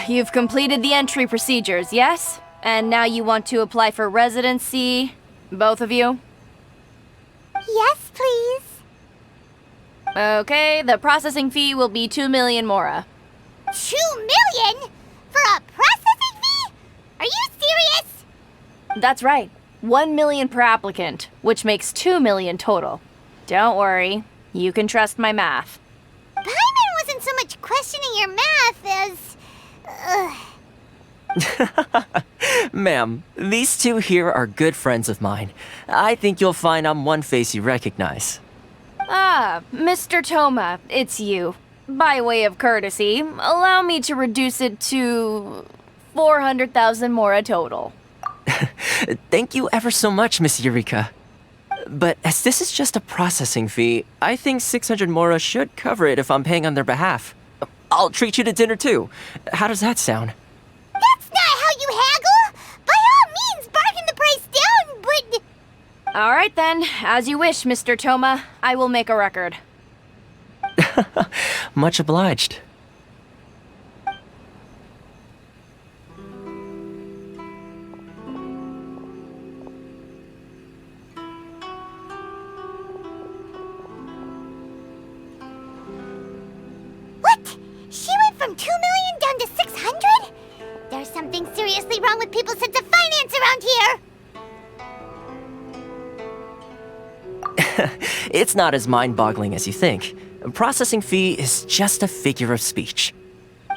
You've completed the entry procedures, yes? And now you want to apply for residency? Both of you? Yes, please. Okay, the processing fee will be 2 million mora. 2 million? For a processing fee? Are you serious? That's right. 1 million per applicant, which makes 2 million total. Don't worry, you can trust my math. Paimon wasn't so much questioning your math as... Ma'am, these two here are good friends of mine. I think you'll find I'm one face you recognize. Ah, Mr. Toma, it's you. By way of courtesy, allow me to reduce it to 400,000 mora total. Thank you ever so much, Miss Eureka. But as this is just a processing fee, I think 600 mora should cover it if I'm paying on their behalf. I'll treat you to dinner too. How does that sound? That's not how you haggle! By all means, bargain the price down, but... All right then, as you wish, Mr. Toma. I will make a record. Much obliged. What? She went from 2 million down to 600? There's something seriously wrong with people's sense of finance around here! It's not as mind-boggling as you think. A processing fee is just a figure of speech.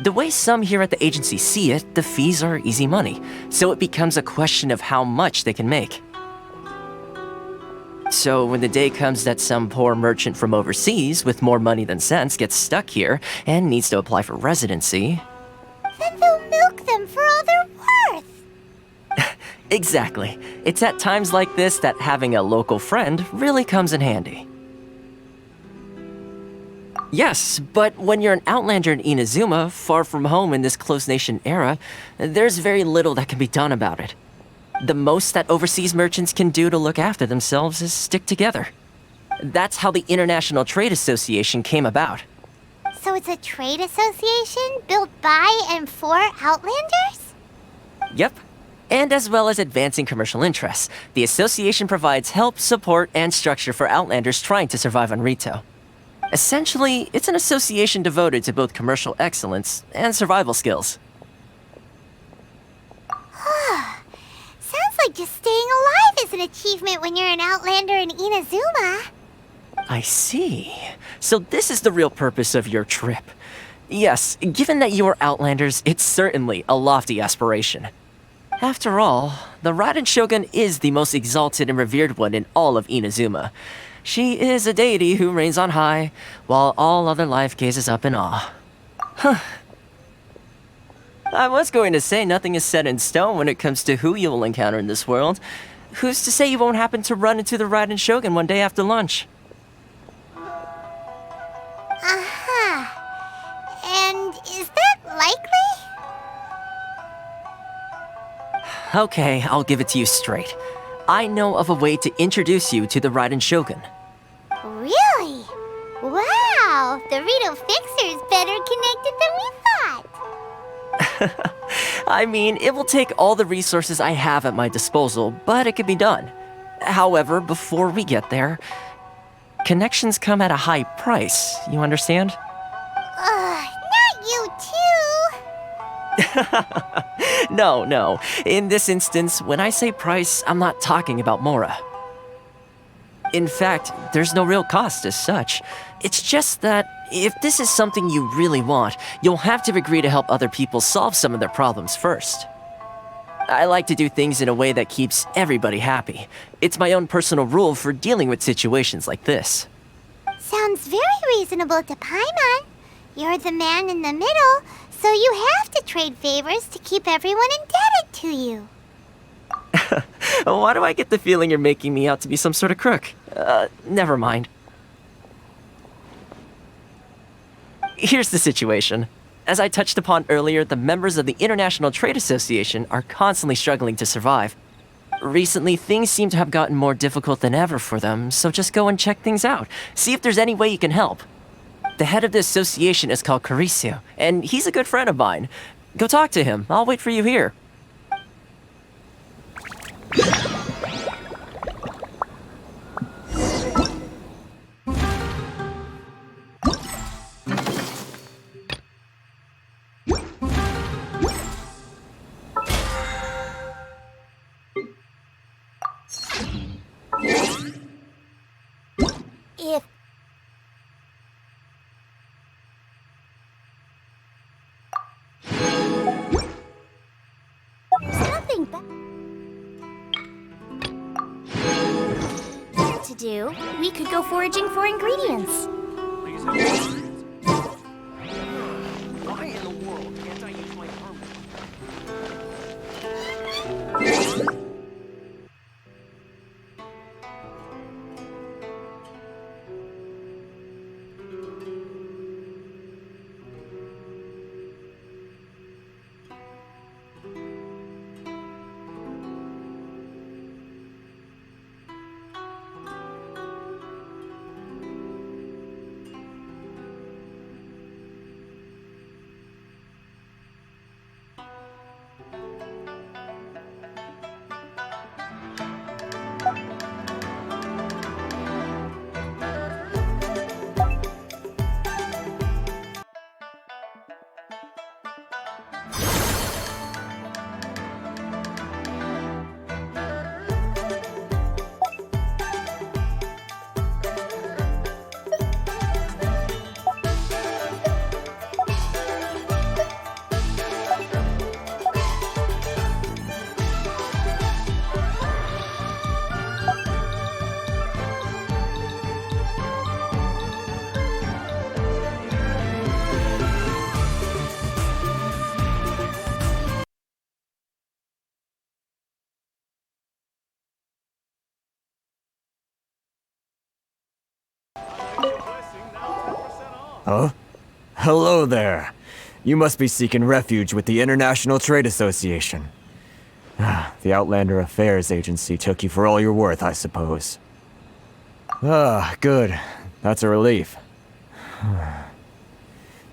The way some here at the agency see it, the fees are easy money, so it becomes a question of how much they can make. So when the day comes that some poor merchant from overseas with more money than sense gets stuck here and needs to apply for residency... Then they'll milk them for all they're worth! Exactly. It's at times like this that having a local friend really comes in handy. Yes, but when you're an outlander in Inazuma, far from home in this closed nation era, there's very little that can be done about it. The most that overseas merchants can do to look after themselves is stick together. That's how the International Trade Association came about. So it's a trade association built by and for Outlanders? Yep. And as well as advancing commercial interests, the association provides help, support, and structure for Outlanders trying to survive on Rito. Essentially, it's an association devoted to both commercial excellence and survival skills. Sounds like just staying alive is an achievement when you're an Outlander in Inazuma. I see. So this is the real purpose of your trip. Yes, given that you are Outlanders, it's certainly a lofty aspiration. After all, the Raiden Shogun is the most exalted and revered one in all of Inazuma. She is a deity who reigns on high, while all other life gazes up in awe. Huh. I was going to say nothing is set in stone when it comes to who you will encounter in this world. Who's to say you won't happen to run into the Raiden Shogun one day after lunch? And is that likely? Okay, I'll give it to you straight. I know of a way to introduce you to the Raiden Shogun. Really? Wow, the Rito Fixer's better connected than we thought. I mean, it will take all the resources I have at my disposal, but it can be done. However, before we get there, connections come at a high price, you understand? Not you too. No. In this instance, when I say price, I'm not talking about Mora. In fact, there's no real cost as such. It's just that if this is something you really want, you'll have to agree to help other people solve some of their problems first. I like to do things in a way that keeps everybody happy. It's my own personal rule for dealing with situations like this. Sounds very reasonable to Paimon. You're the man in the middle, so you have to trade favors to keep everyone indebted to you. Why do I get the feeling you're making me out to be some sort of crook? Never mind. Here's the situation. As I touched upon earlier, the members of the International Trade Association are constantly struggling to survive. Recently, things seem to have gotten more difficult than ever for them, so just go and check things out. See if there's any way you can help. The head of the association is called Caricio, and he's a good friend of mine. Go talk to him. I'll wait for you here. If there's nothing better to do, we could go foraging for ingredients. Why in the world can't I use my permit? Huh? Hello there. You must be seeking refuge with the International Trade Association. The Outlander Affairs Agency took you for all you're worth, I suppose. Good. That's a relief.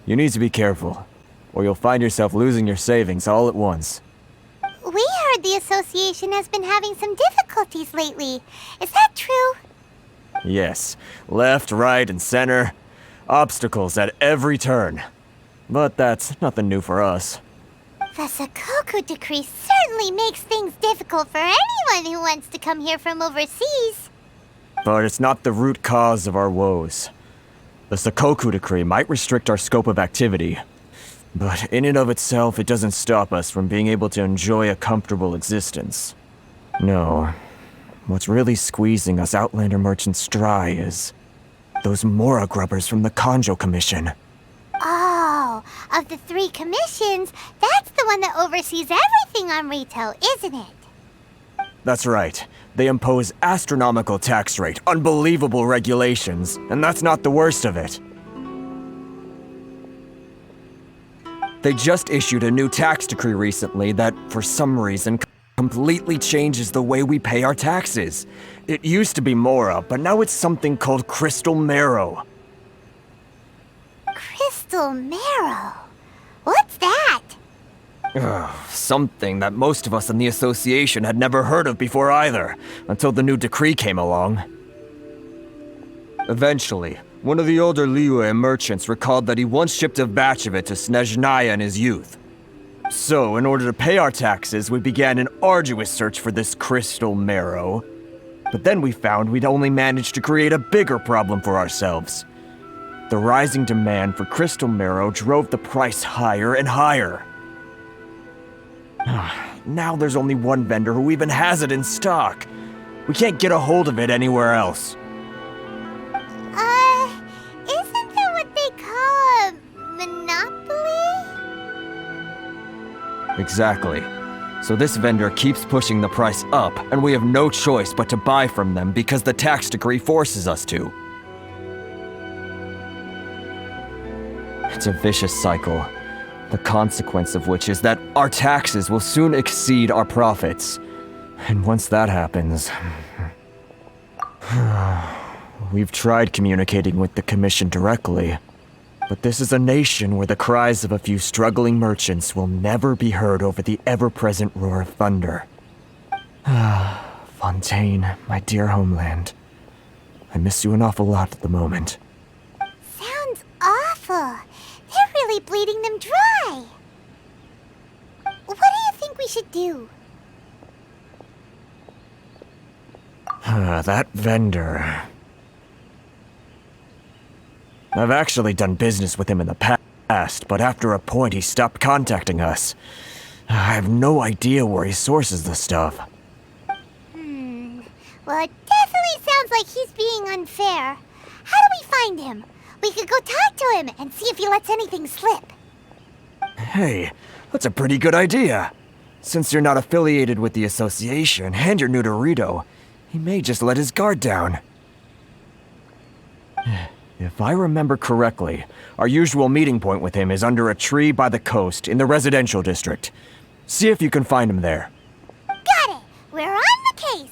You need to be careful, or you'll find yourself losing your savings all at once. we heard the association has been having some difficulties lately. Is that true? Yes. Left, right, and center. Obstacles at every turn. But that's nothing new for us. The Sakoku decree certainly makes things difficult for anyone who wants to come here from overseas. But it's not the root cause of our woes. The Sakoku decree might restrict our scope of activity, but in and of itself, it doesn't stop us from being able to enjoy a comfortable existence. No. What's really squeezing us Outlander merchants dry is those Mora grubbers from the Kanjo Commission. Oh, of the 3 commissions, that's the one that oversees everything on retail, isn't it? That's right. They impose astronomical tax rate, unbelievable regulations, and that's not the worst of it. They just issued a new tax decree recently that, for some reason, completely changes the way we pay our taxes. It used to be Mora, but now it's something called Crystal Marrow. Crystal Marrow? What's that? Something that most of us in the association had never heard of before either, until the new decree came along. Eventually, one of the older Liyue merchants recalled that he once shipped a batch of it to Snezhnaya in his youth. So, in order to pay our taxes, we began an arduous search for this crystal marrow. But then we found we'd only managed to create a bigger problem for ourselves. The rising demand for crystal marrow drove the price higher and higher. Now there's only one vendor who even has it in stock. We can't get a hold of it anywhere else. Isn't that what they call a monopoly? Exactly. So this vendor keeps pushing the price up, and we have no choice but to buy from them because the tax decree forces us to. It's a vicious cycle, the consequence of which is that our taxes will soon exceed our profits. And once that happens... We've tried communicating with the Commission directly, But this is a nation where the cries of a few struggling merchants will never be heard over the ever-present roar of thunder. Fontaine, my dear homeland. I miss you an awful lot at the moment. Sounds awful. They're really bleeding them dry. What do you think we should do? That vendor. I've actually done business with him in the past, but after a point he stopped contacting us. I have no idea where he sources the stuff. Well, it definitely sounds like he's being unfair. How do we find him? We could go talk to him and see if he lets anything slip. Hey, that's a pretty good idea. Since you're not affiliated with the association and you're new to Rito, he may just let his guard down. If I remember correctly, our usual meeting point with him is under a tree by the coast in the residential district. See if you can find him there. Got it! We're on the case!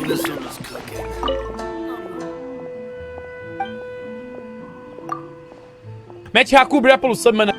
Inazuma's cooking. Mete Haku pelo sub, mano.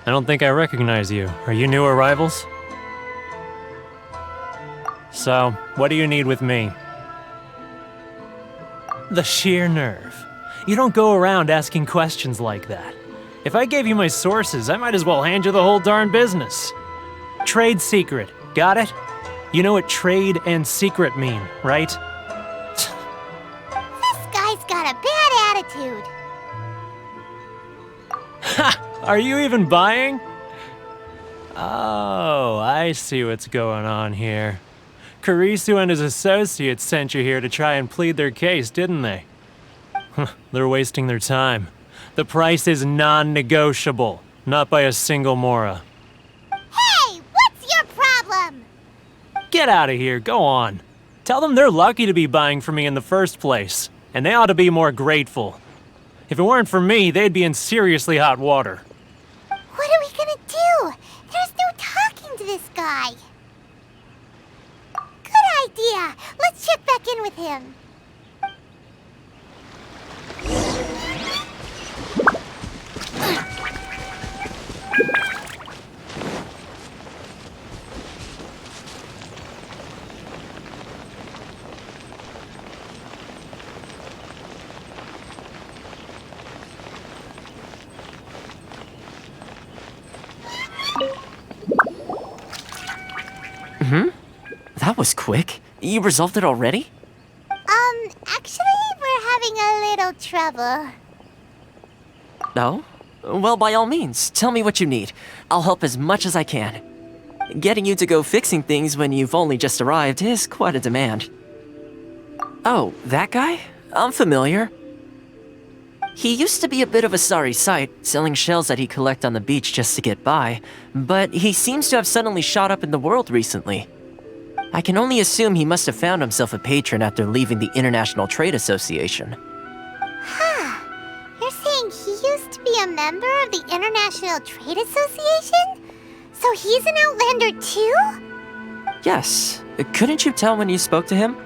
I don't think I recognize you. Are you new arrivals? So, what do you need with me? The sheer nerve. You don't go around asking questions like that. If I gave you my sources, I might as well hand you the whole darn business. Trade secret, got it? You know what trade and secret mean, right? This guy's got a bad attitude. Ha! Are you even buying? Oh, I see what's going on here. Kurisu and his associates sent you here to try and plead their case, didn't they? They're wasting their time. The price is non-negotiable, not by a single Mora. Hey, what's your problem? Get out of here, go on. Tell them they're lucky to be buying from me in the first place, and they ought to be more grateful. If it weren't for me, they'd be in seriously hot water. What are we gonna do? There's no talking to this guy. Good idea. Let's check back in with him. That was quick. You resolved it already? Actually, we're having a little trouble. No? Well, by all means, tell me what you need. I'll help as much as I can. Getting you to go fixing things when you've only just arrived is quite a demand. Oh, that guy? I'm familiar. He used to be a bit of a sorry sight, selling shells that he'd collect on the beach just to get by, but he seems to have suddenly shot up in the world recently. I can only assume he must have found himself a patron after leaving the International Trade Association. You're saying he used to be a member of the International Trade Association? So he's an Outlander too? Yes. Couldn't you tell when you spoke to him?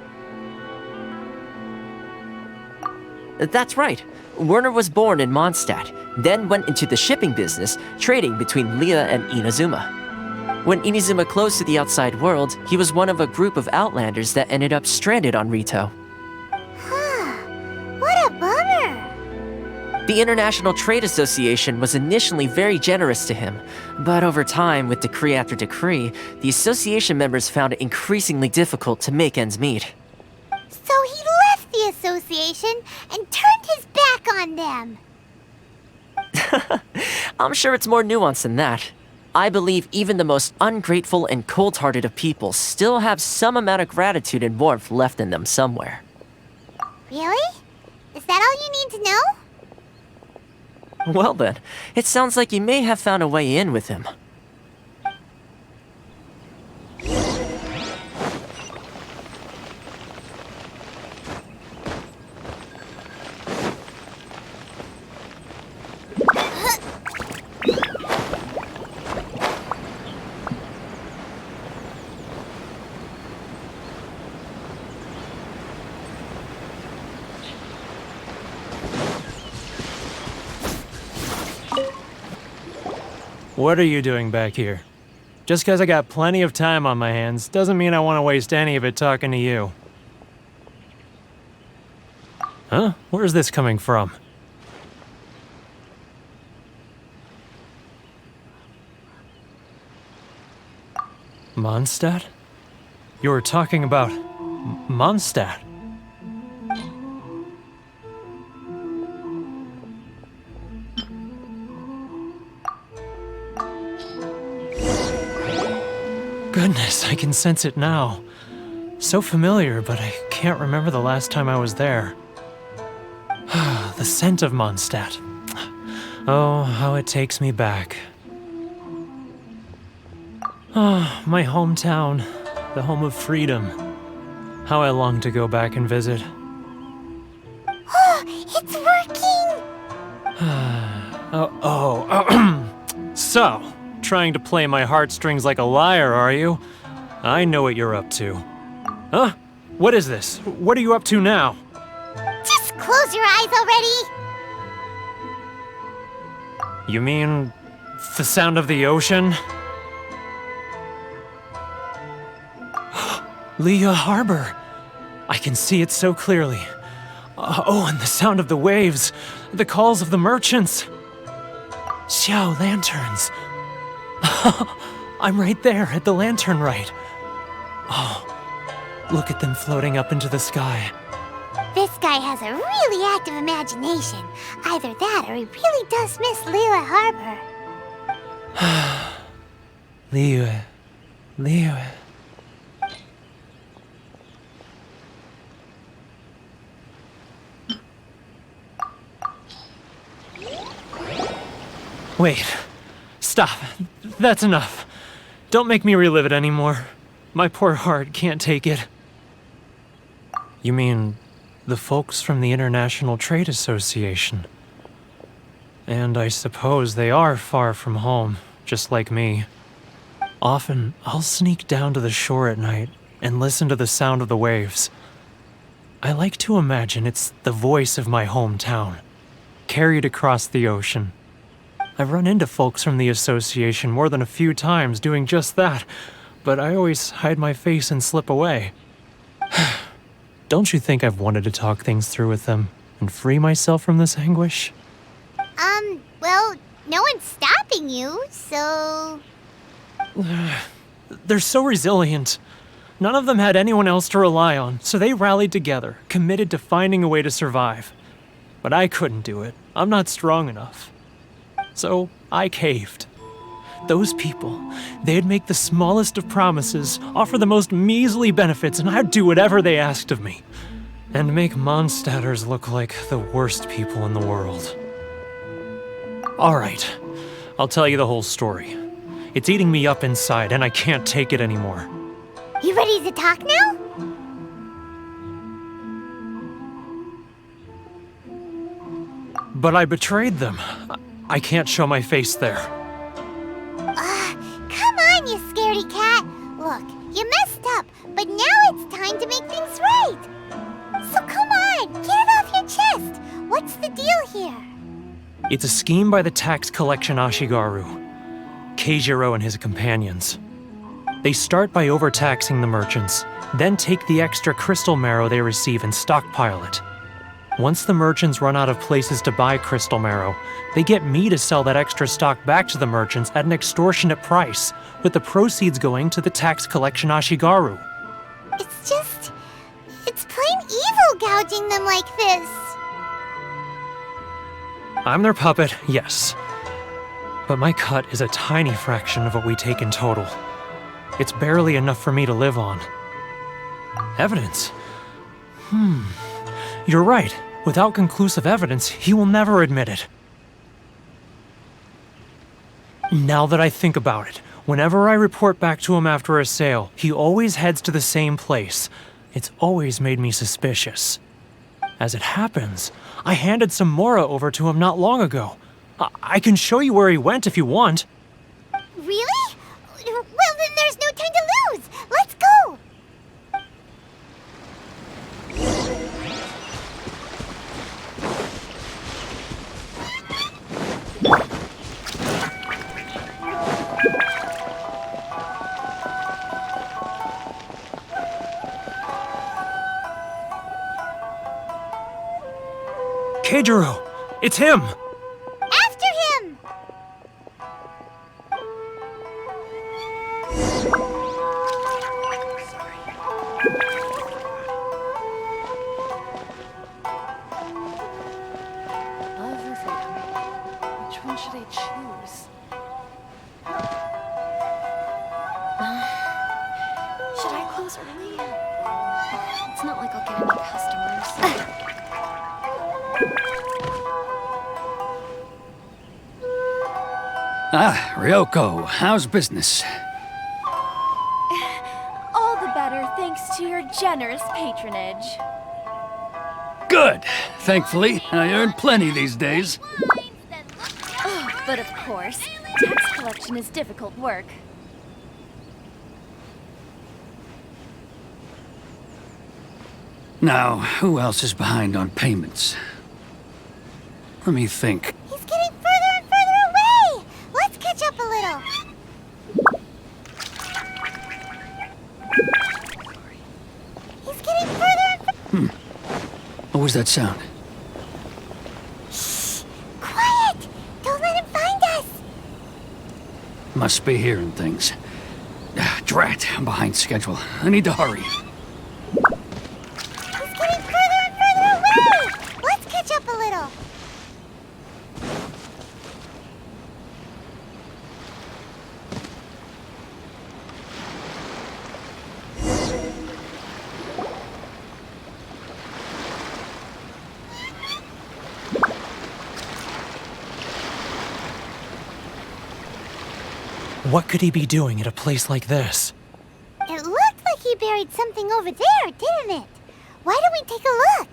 That's right. Werner was born in Mondstadt, then went into the shipping business, trading between Leah and Inazuma. When Inazuma closed to the outside world, he was one of a group of Outlanders that ended up stranded on Rito. What a bummer! The International Trade Association was initially very generous to him, but over time, with decree after decree, the association members found it increasingly difficult to make ends meet. So he left the association and turned his back on them. I'm sure it's more nuanced than that. I believe even the most ungrateful and cold-hearted of people still have some amount of gratitude and warmth left in them somewhere. Really? Is that all you need to know? Well then, it sounds like you may have found a way in with him. What are you doing back here? Just 'cause I got plenty of time on my hands doesn't mean I want to waste any of it talking to you. Huh? Where's this coming from? Mondstadt? You were talking about Mondstadt. Goodness, I can sense it now. So familiar, but I can't remember the last time I was there. The scent of Mondstadt. Oh, how it takes me back. Oh, my hometown, the home of freedom. How I long to go back and visit. Oh, it's working! So, trying to play my heartstrings like a liar, are you? I know what you're up to. Huh? What is this? What are you up to now? Just close your eyes already! You mean the sound of the ocean? Leah Harbor. I can see it so clearly. Oh, and the sound of the waves, the calls of the merchants. Xiao lanterns. I'm right there at the lantern right. Oh, look at them floating up into the sky. This guy has a really active imagination. Either that or he really does miss Leela Harbor. Leah. Wait. Stop. That's enough. Don't make me relive it anymore. My poor heart can't take it. You mean the folks from the International Trade Association? And I suppose they are far from home, just like me. Often, I'll sneak down to the shore at night and listen to the sound of the waves. I like to imagine it's the voice of my hometown, carried across the ocean. I've run into folks from the association more than a few times doing just that, but I always hide my face and slip away. Don't you think I've wanted to talk things through with them and free myself from this anguish? Well, no one's stopping you, so... They're so resilient. None of them had anyone else to rely on, so they rallied together, committed to finding a way to survive. But I couldn't do it. I'm not strong enough. So I caved. Those people, they'd make the smallest of promises, offer the most measly benefits, and I'd do whatever they asked of me. And make Mondstadters look like the worst people in the world. Alright, I'll tell you the whole story. It's eating me up inside, and I can't take it anymore. You ready to talk now? But I betrayed them. I can't show my face there. Come on, you scaredy cat. Look, you messed up, but now it's time to make things right. So come on, get it off your chest. What's the deal here? It's a scheme by the tax collection Ashigaru, Keijiro and his companions. They start by overtaxing the merchants, then take the extra crystal marrow they receive and stockpile it. Once the merchants run out of places to buy crystal marrow, they get me to sell that extra stock back to the merchants at an extortionate price, with the proceeds going to the tax collection Ashigaru. It's plain evil gouging them like this. I'm their puppet, yes. But my cut is a tiny fraction of what we take in total. It's barely enough for me to live on. Evidence? You're right. Without conclusive evidence, he will never admit it. Now that I think about it, whenever I report back to him after a sale, he always heads to the same place. It's always made me suspicious. As it happens, I handed some Mora over to him not long ago. I can show you where he went if you want. Really? Well, then there's no time to lose. Let's go. Keijiro! It's him! After him. Love or freedom? Which one should I choose? Should I close early? It's not like I'll get any customers. Ah, Ryoko, how's business? All the better thanks to your generous patronage. Good. Thankfully, I earn plenty these days. Oh, but of course, tax collection is difficult work. Now, who else is behind on payments? Let me think. He's getting further and further away. Let's catch up a little. He's getting further and What was that sound? Shh! Quiet! Don't let him find us. Must be hearing things. Drat, I'm behind schedule. I need to hurry. He's getting further and further away. Let's catch up a little. What could he be doing at a place like this? It looked like he buried something over there, didn't it? Why don't we take a look?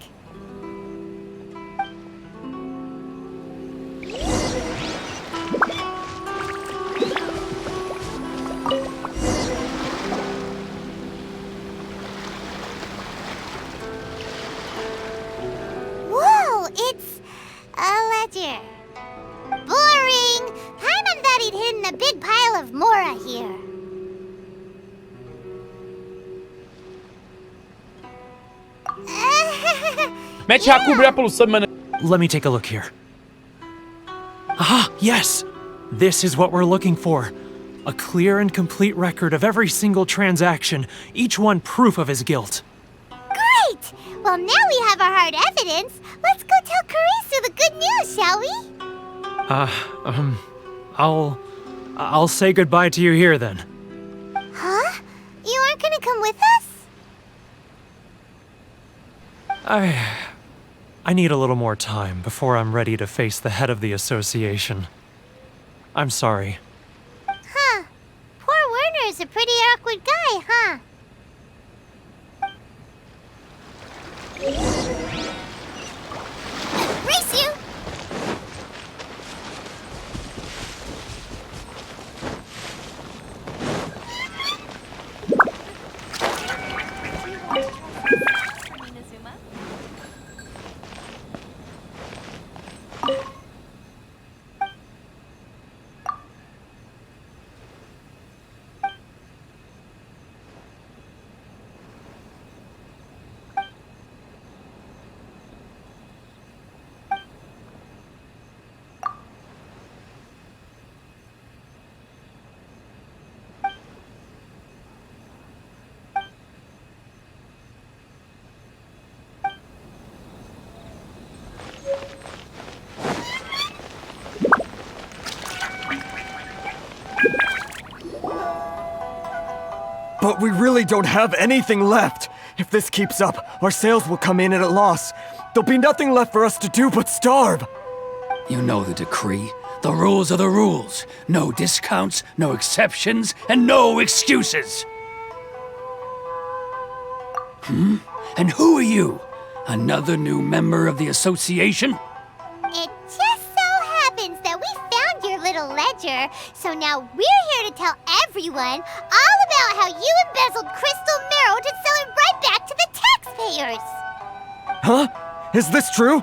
Whoa, it's a ledger. Boring! Paimon thought he'd hidden a big pile of Mora here. Mete já cobrir pelo sub, mano. Let me take a look here. Ah, yes! This is what we're looking for. A clear and complete record of every single transaction, each one proof of his guilt. Great! Well, now we have our hard evidence. Let's go tell Karisu the good news, shall we? I'll say goodbye to you here then. Huh? You aren't gonna come with us? I need a little more time before I'm ready to face the head of the association. I'm sorry. Huh. Poor Werner's a pretty awkward guy, huh? Race you! But we really don't have anything left. If this keeps up, our sales will come in at a loss. There'll be nothing left for us to do but starve. You know the decree. The rules are the rules. No discounts, no exceptions, and no excuses. And who are you? Another new member of the association? It just so happens that we found your little ledger, so now we're here to tell everyone all about how you embezzled crystal marrow to sell it right back to the taxpayers. Huh? Is this true?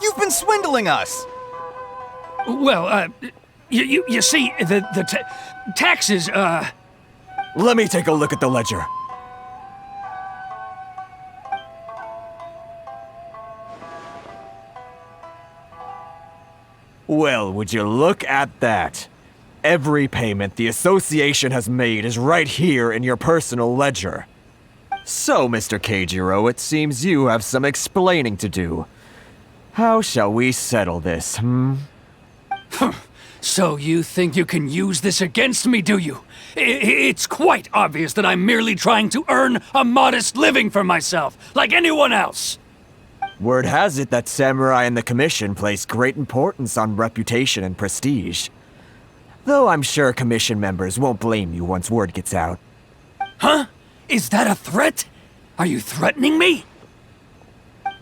You've been swindling us! Well, you see, the taxes, Let me take a look at the ledger. Well, would you look at that? Every payment the association has made is right here in your personal ledger. So, Mr. Keijiro, it seems you have some explaining to do. How shall we settle this, So you think you can use this against me, do you? It's quite obvious that I'm merely trying to earn a modest living for myself, like anyone else. Word has it that samurai and the commission place great importance on reputation and prestige. Though I'm sure commission members won't blame you once word gets out. Huh? Is that a threat? Are you threatening me?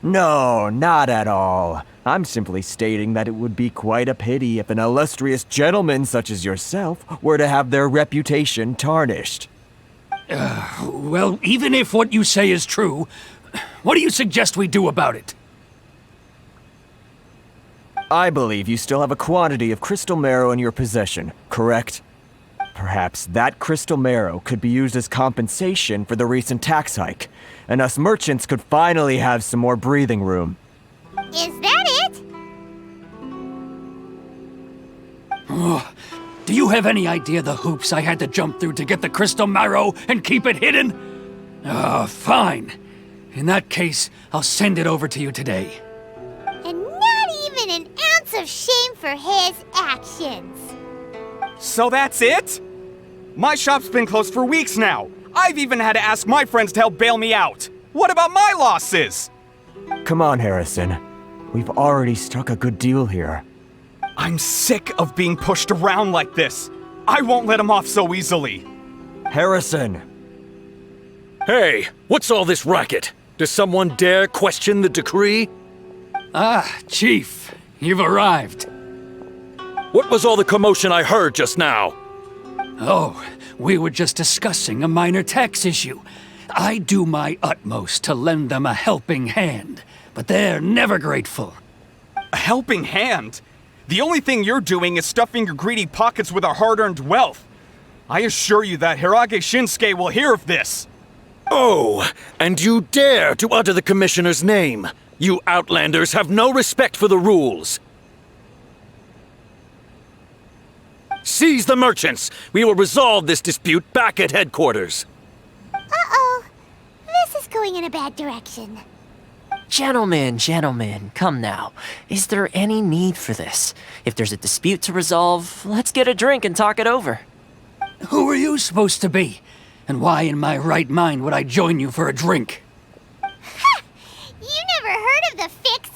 No, not at all. I'm simply stating that it would be quite a pity if an illustrious gentleman such as yourself were to have their reputation tarnished. Well, even if what you say is true, what do you suggest we do about it? I believe you still have a quantity of crystal marrow in your possession, correct? Perhaps that crystal marrow could be used as compensation for the recent tax hike, and us merchants could finally have some more breathing room. Is that it? Do you have any idea the hoops I had to jump through to get the crystal marrow and keep it hidden? Fine. In that case, I'll send it over to you today. And not even an ounce of shame for his actions. So that's it? My shop's been closed for weeks now. I've even had to ask my friends to help bail me out. What about my losses? Come on, Harrison. We've already struck a good deal here. I'm sick of being pushed around like this. I won't let him off so easily. Harrison! Hey, what's all this racket? Does someone dare question the decree? Chief, you've arrived. What was all the commotion I heard just now? Oh, we were just discussing a minor tax issue. I do my utmost to lend them a helping hand, but they're never grateful. A helping hand? The only thing you're doing is stuffing your greedy pockets with our hard-earned wealth. I assure you that Hirage Shinsuke will hear of this. Oh, and you dare to utter the commissioner's name. You outlanders have no respect for the rules. Seize the merchants. We will resolve this dispute back at headquarters. Uh-oh. This is going in a bad direction. Gentlemen, come now. Is there any need for this? If there's a dispute to resolve, let's get a drink and talk it over. Who are you supposed to be? And why in my right mind would I join you for a drink? Ha! You never heard of the Fixer?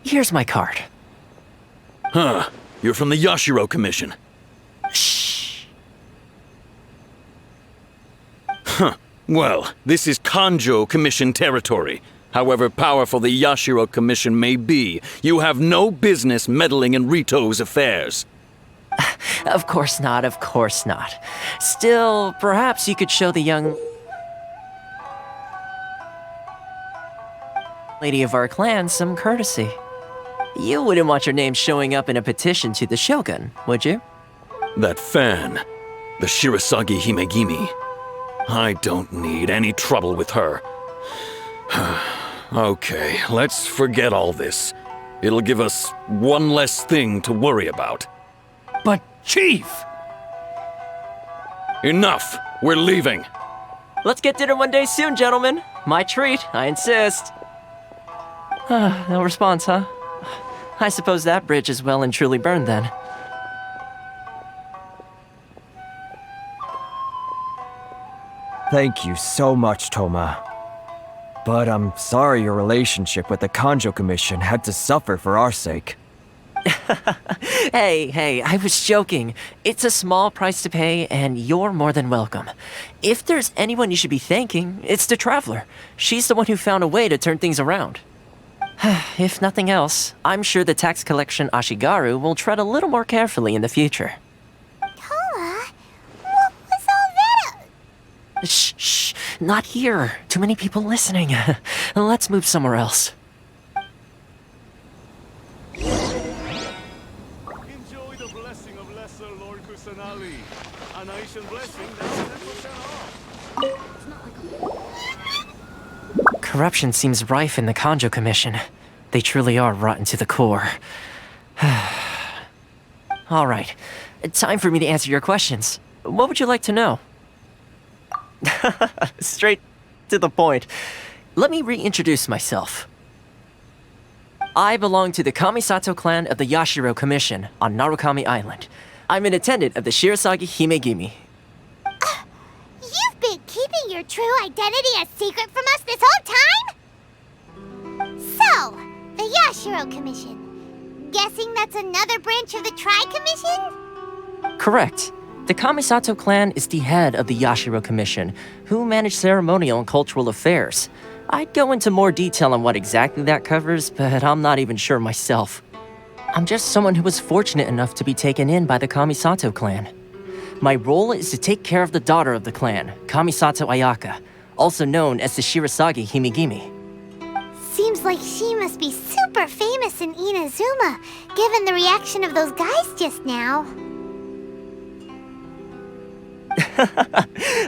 Here's my card. Huh. You're from the Yashiro Commission. Shh. Huh. Well, this is Kanjo Commission territory. However powerful the Yashiro Commission may be, you have no business meddling in Rito's affairs. Of course not. Still, perhaps you could show the young lady of our clan some courtesy. You wouldn't want your name showing up in a petition to the Shogun, would you? That fan, the Shirasagi Himegimi. I don't need any trouble with her. Okay, let's forget all this. It'll give us one less thing to worry about. But, Chief! Enough! We're leaving! Let's get dinner one day soon, gentlemen. My treat, I insist. No response, huh? I suppose that bridge is well and truly burned then. Thank you so much, Toma. But I'm sorry your relationship with the Kanjo Commission had to suffer for our sake. Hey, I was joking. It's a small price to pay, and you're more than welcome. If there's anyone you should be thanking, it's the Traveler. She's the one who found a way to turn things around. If nothing else, I'm sure the tax collection Ashigaru will tread a little more carefully in the future. Toma, what was all that? Shh, not here. Too many people listening. Let's move somewhere else. Enjoy the blessing of Lesser Lord Kusanali. An Aishan blessing now 10% off. Corruption seems rife in the Kanjo Commission. They truly are rotten to the core. All right, time for me to answer your questions. What would you like to know? Straight to the point. Let me reintroduce myself. I belong to the Kamisato clan of the Yashiro Commission on Narukami Island. I'm an attendant of the Shirasagi Himegimi. You've been keeping your true identity a secret from us this whole time? So, the Yashiro Commission. Guessing that's another branch of the Tri-Commission? Correct. The Kamisato clan is the head of the Yashiro Commission, who manage ceremonial and cultural affairs. I'd go into more detail on what exactly that covers, but I'm not even sure myself. I'm just someone who was fortunate enough to be taken in by the Kamisato clan. My role is to take care of the daughter of the clan, Kamisato Ayaka, also known as the Shirasagi Himegimi. Seems like she must be super famous in Inazuma, given the reaction of those guys just now.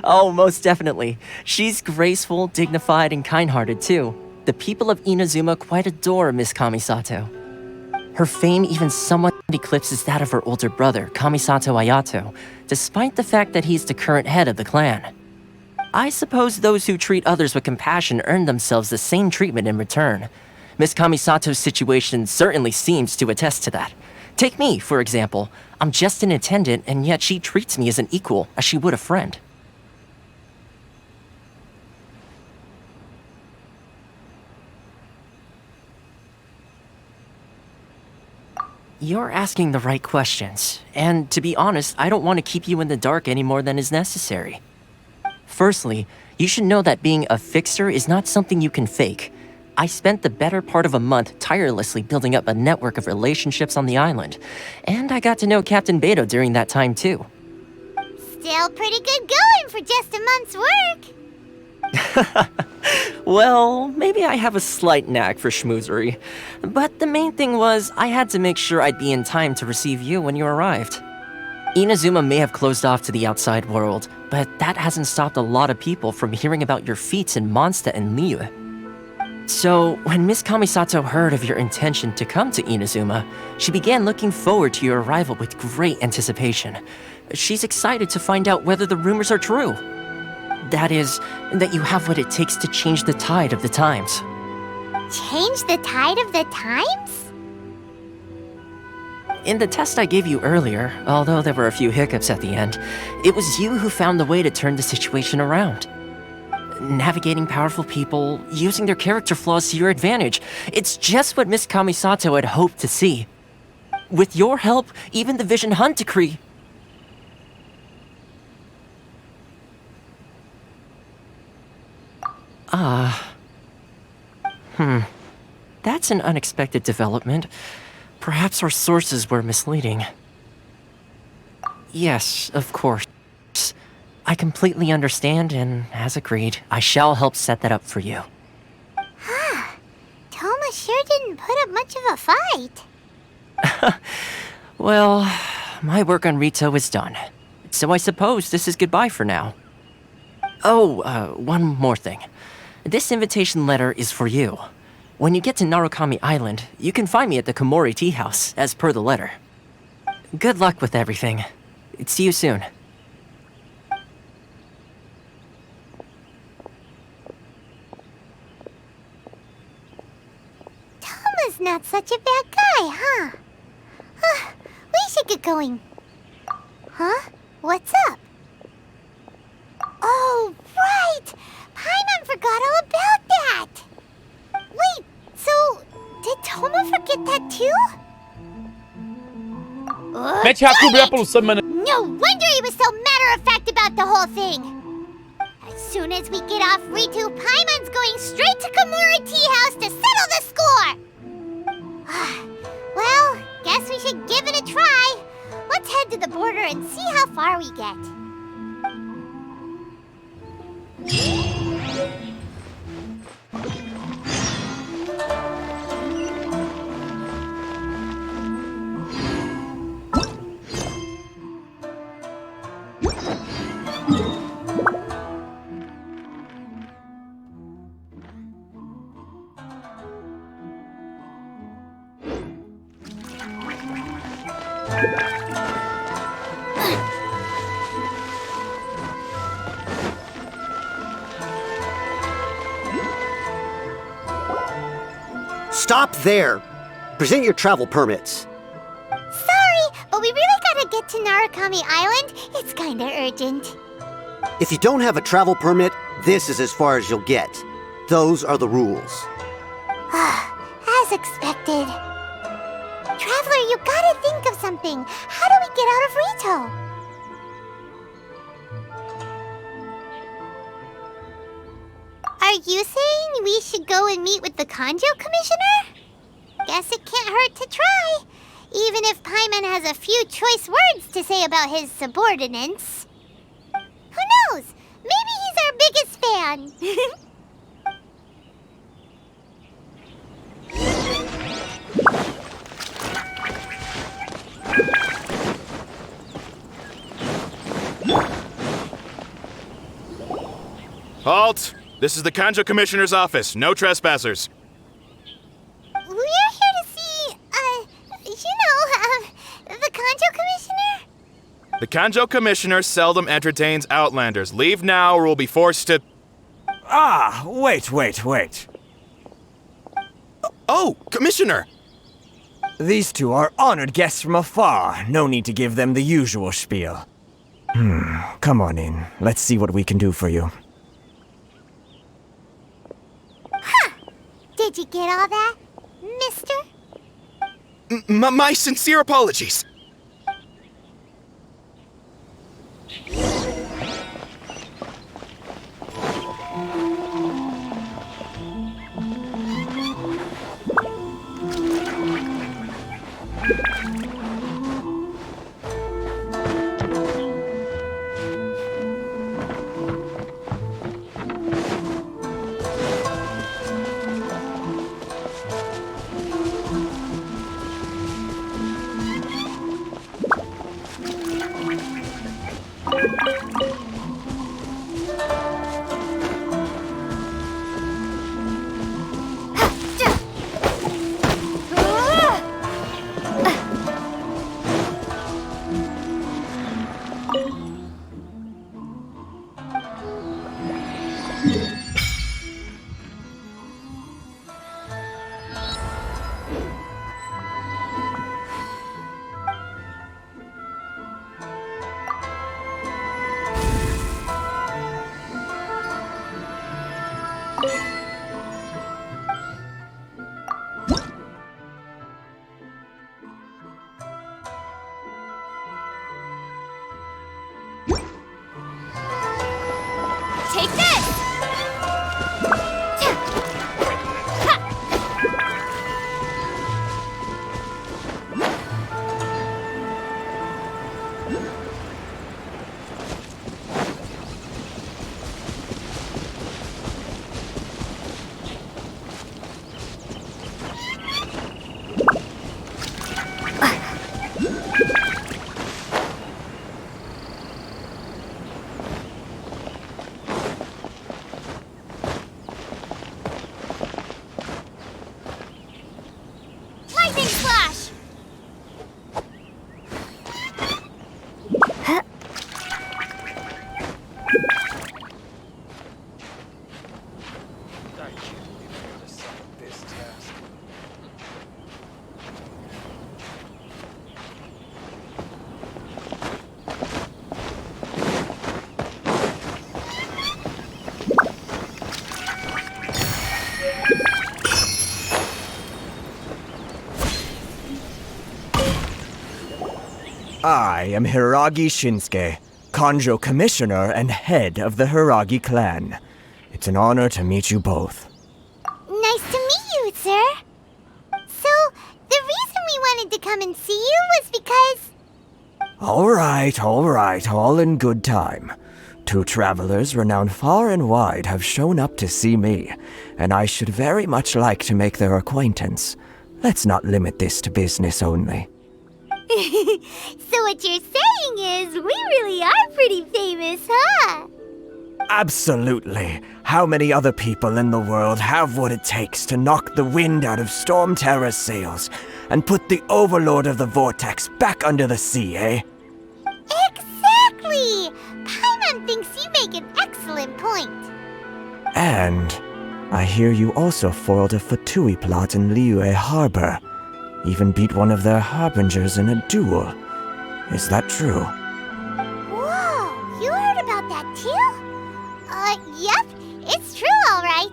Oh, most definitely. She's graceful, dignified, and kind-hearted too. The people of Inazuma quite adore Miss Kamisato. Her fame even somewhat eclipses that of her older brother, Kamisato Ayato, despite the fact that he's the current head of the clan. I suppose those who treat others with compassion earn themselves the same treatment in return. Miss Kamisato's situation certainly seems to attest to that. Take me, for example. I'm just an attendant, and yet she treats me as an equal, as she would a friend. You're asking the right questions, and to be honest, I don't want to keep you in the dark any more than is necessary. Firstly, you should know that being a fixer is not something you can fake. I spent the better part of a month tirelessly building up a network of relationships on the island, and I got to know Captain Beto during that time too. Still pretty good going for just a month's work. Well, maybe I have a slight knack for schmoozery, but the main thing was I had to make sure I'd be in time to receive you when you arrived. Inazuma may have closed off to the outside world, but that hasn't stopped a lot of people from hearing about your feats in Mondstadt and Liyue. So, when Miss Kamisato heard of your intention to come to Inazuma, she began looking forward to your arrival with great anticipation. She's excited to find out whether the rumors are true. That is, that you have what it takes to change the tide of the times. Change the tide of the times? In the test I gave you earlier, although there were a few hiccups at the end, it was you who found the way to turn the situation around. Navigating powerful people, using their character flaws to your advantage. It's just what Miss Kamisato had hoped to see. With your help, even the Vision Hunt decree... That's an unexpected development. Perhaps our sources were misleading. Yes, of course. I completely understand, and as agreed, I shall help set that up for you. Toma sure didn't put up much of a fight. Well, my work on Rito is done. So I suppose this is goodbye for now. Oh, one more thing. This invitation letter is for you. When you get to Narukami Island, you can find me at the Komori Tea House, as per the letter. Good luck with everything. See you soon. Toma's not such a bad guy, huh? We should get going. Huh? What's up? Oh, right! Mete a cobrir pelo Summoner. No wonder he was so matter-of-fact about the whole thing. As soon as we get off Ritu, Paimon's going straight to Kimura Tea House to settle the score. Well, guess we should give it a try. Let's head to the border and see how far we get. Stop there! Present your travel permits. Sorry, but we really gotta get to Narukami Island. It's kinda urgent. If you don't have a travel permit, this is as far as you'll get. Those are the rules. As expected. Traveler, you gotta think of something. How do we get out of Rito? Are you saying we should go and meet with the Kanjo Commissioner? Guess it can't hurt to try. Even if Paimon has a few choice words to say about his subordinates. Who knows? Maybe he's our biggest fan. Halt! This is the Kanjo Commissioner's office. No trespassers. We're here to see, the Kanjo Commissioner? The Kanjo Commissioner seldom entertains Outlanders. Leave now or we'll be forced to... Ah, wait. Oh, Commissioner! These two are honored guests from afar. No need to give them the usual spiel. Come on in. Let's see what we can do for you. Did you get all that, mister? My sincere apologies. I am Hiragi Shinsuke, Kanjo Commissioner and head of the Hiragi clan. It's an honor to meet you both. Nice to meet you, sir. So, the reason we wanted to come and see you was because... All right, all in good time. 2 travelers renowned far and wide have shown up to see me, and I should very much like to make their acquaintance. Let's not limit this to business only. So what you're saying is, we really are pretty famous, huh? Absolutely. How many other people in the world have what it takes to knock the wind out of Storm Terra's sails and put the Overlord of the Vortex back under the sea, eh? Exactly! Paimon thinks you make an excellent point. And I hear you also foiled a Fatui plot in Liyue Harbor. Even beat one of their harbingers in a duel. Is that true? Whoa, you heard about that too? Yep, it's true, all right.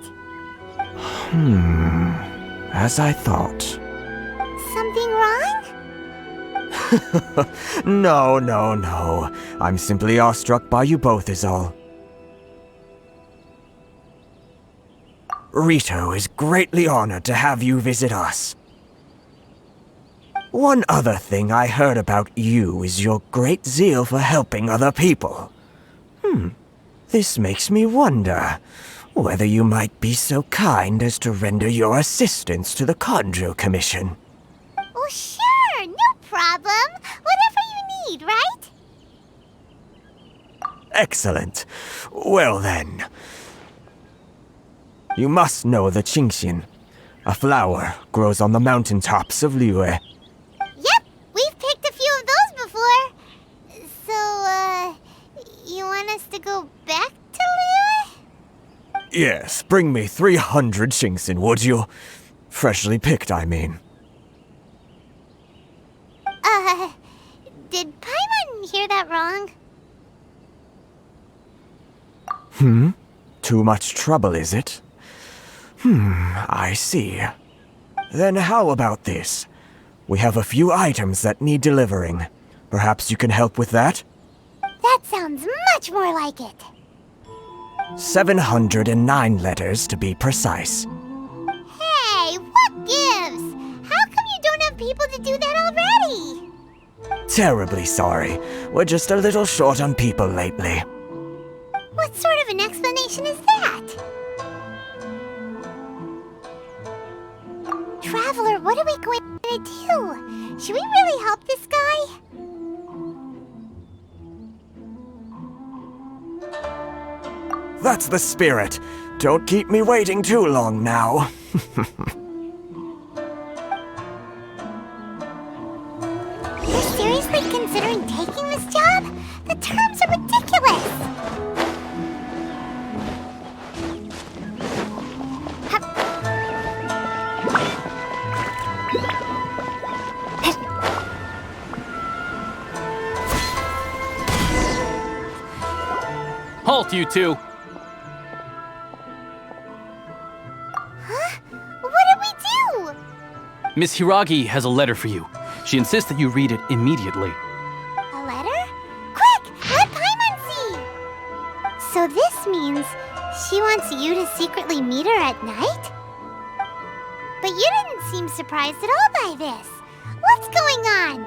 As I thought. Something wrong? No. I'm simply awestruck by you both is all. Rito is greatly honored to have you visit us. One other thing I heard about you is your great zeal for helping other people. This makes me wonder whether you might be so kind as to render your assistance to the Kanjo Commission. Oh, sure, no problem. Whatever you need, right? Excellent. Well then. You must know the Qingxian. A flower grows on the mountaintops of Liyue. Yep, we've picked a few of those before. So, you want us to go back to Liyue? Yes, bring me 300 Qingxian, would you? Freshly picked, I mean. Did Paimon hear that wrong? Too much trouble, is it? I see. Then how about this? We have a few items that need delivering. Perhaps you can help with that? That sounds much more like it. 709 letters to be precise. Hey, what gives? How come you don't have people to do that already? Terribly sorry. We're just a little short on people lately. What sort of an explanation is that? Traveler, what are we going to do? Should we really help this guy? That's the spirit. Don't keep me waiting too long now. You're seriously considering taking this job? The terms are ridiculous! Halt, you two! Huh? What did we do? Miss Hiragi has a letter for you. She insists that you read it immediately. A letter? Quick! Let Paimon see! So this means she wants you to secretly meet her at night? But you didn't seem surprised at all by this. What's going on?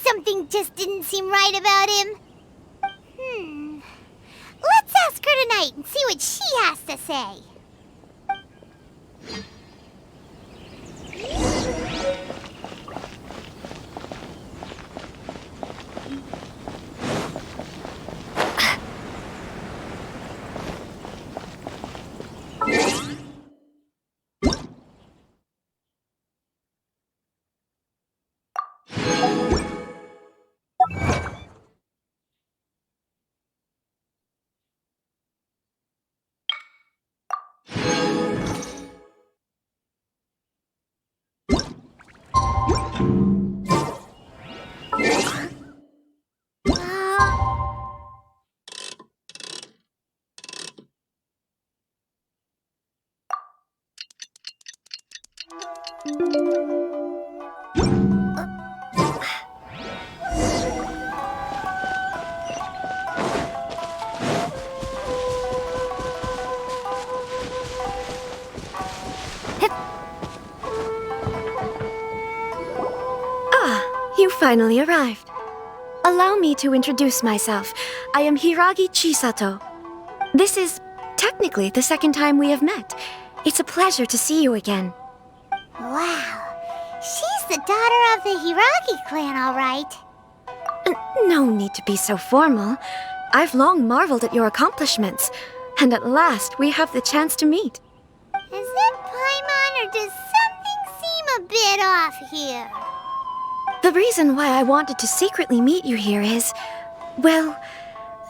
Something just didn't seem right about him. Let's ask her tonight and see what she has to say. You finally arrived. Allow me to introduce myself. I am Hiragi Chisato. This is technically the second time we have met. It's a pleasure to see you again. Wow. She's the daughter of the Hiragi clan, all right. No need to be so formal. I've long marveled at your accomplishments, and at last we have the chance to meet. Is it Paimon, or does something seem a bit off here? The reason why I wanted to secretly meet you here is, well,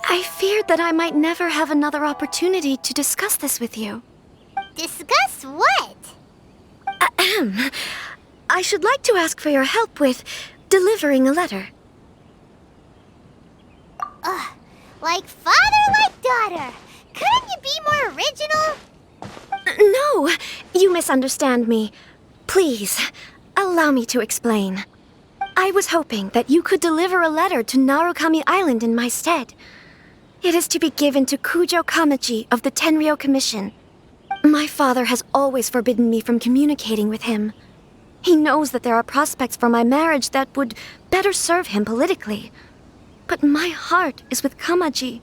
I feared that I might never have another opportunity to discuss this with you. Discuss what? Ahem. I should like to ask for your help with delivering a letter. Like father, like daughter. Couldn't you be more original? No, you misunderstand me. Please, allow me to explain. I was hoping that you could deliver a letter to Narukami Island in my stead. It is to be given to Kujo Kamaji of the Tenryou Commission. My father has always forbidden me from communicating with him. He knows that there are prospects for my marriage that would better serve him politically. But my heart is with Kamaji.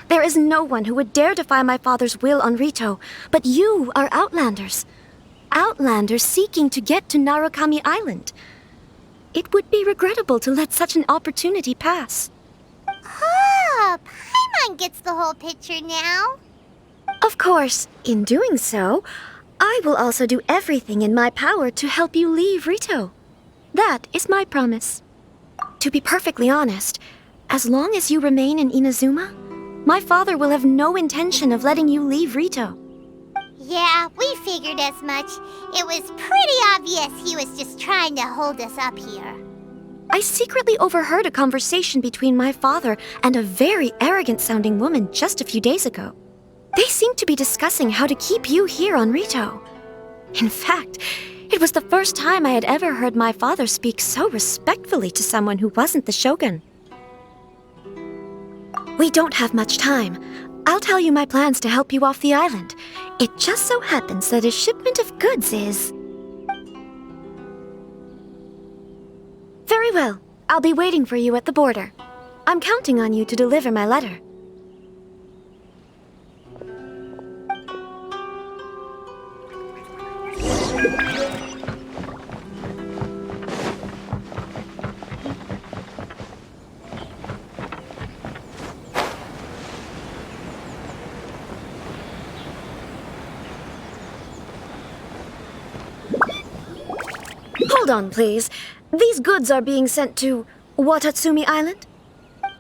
There is no one who would dare defy my father's will on Rito, but you are Outlanders. Outlanders seeking to get to Narukami Island. It would be regrettable to let such an opportunity pass. Oh, Paimon gets the whole picture now. Of course, in doing so, I will also do everything in my power to help you leave Rito. That is my promise. To be perfectly honest, as long as you remain in Inazuma, my father will have no intention of letting you leave Rito. Yeah, we figured as much. It was pretty obvious he was just trying to hold us up here. I secretly overheard a conversation between my father and a very arrogant-sounding woman just a few days ago. They seemed to be discussing how to keep you here on Rito. In fact, it was the first time I had ever heard my father speak so respectfully to someone who wasn't the shogun. We don't have much time. I'll tell you my plans to help you off the island. It just so happens that a shipment of goods is... Very well. I'll be waiting for you at the border. I'm counting on you to deliver my letter. Hold on, please. These goods are being sent to Watatsumi Island?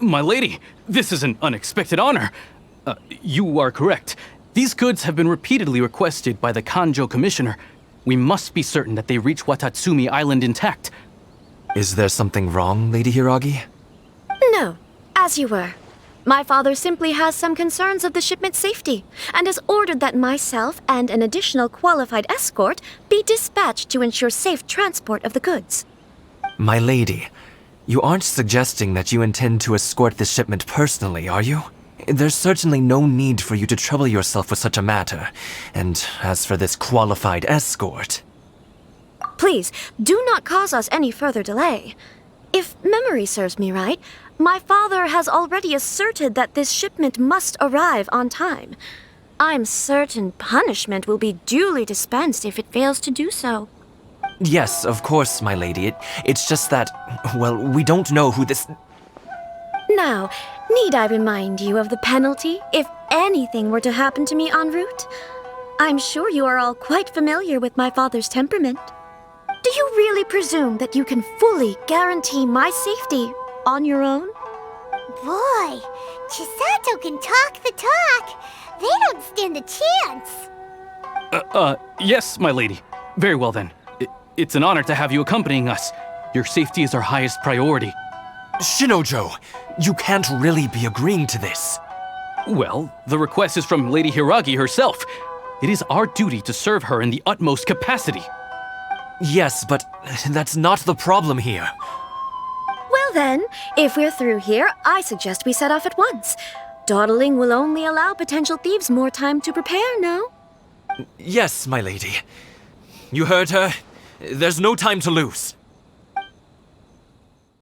My lady, this is an unexpected honor. You are correct. These goods have been repeatedly requested by the Kanjo Commissioner. We must be certain that they reach Watatsumi Island intact. Is there something wrong, Lady Hiragi? No, as you were. My father simply has some concerns of the shipment's safety, and has ordered that myself and an additional qualified escort be dispatched to ensure safe transport of the goods. My lady, you aren't suggesting that you intend to escort this shipment personally, are you? There's certainly no need for you to trouble yourself with such a matter. And as for this qualified escort... Please, do not cause us any further delay. If memory serves me right, my father has already asserted that this shipment must arrive on time. I'm certain punishment will be duly dispensed if it fails to do so. Yes, of course, my lady. It's just that, well, we don't know who this... Now, need I remind you of the penalty if anything were to happen to me en route? I'm sure you are all quite familiar with my father's temperament. Do you really presume that you can fully guarantee my safety on your own? Boy, Chisato can talk the talk. They don't stand a chance. Yes, my lady. Very well then. It's an honor to have you accompanying us. Your safety is our highest priority. Shinojo, you can't really be agreeing to this. Well, the request is from Lady Hiragi herself. It is our duty to serve her in the utmost capacity. Yes, but that's not the problem here. Well then, if we're through here, I suggest we set off at once. Dawdling will only allow potential thieves more time to prepare, no? Yes, my lady. You heard her. There's no time to lose.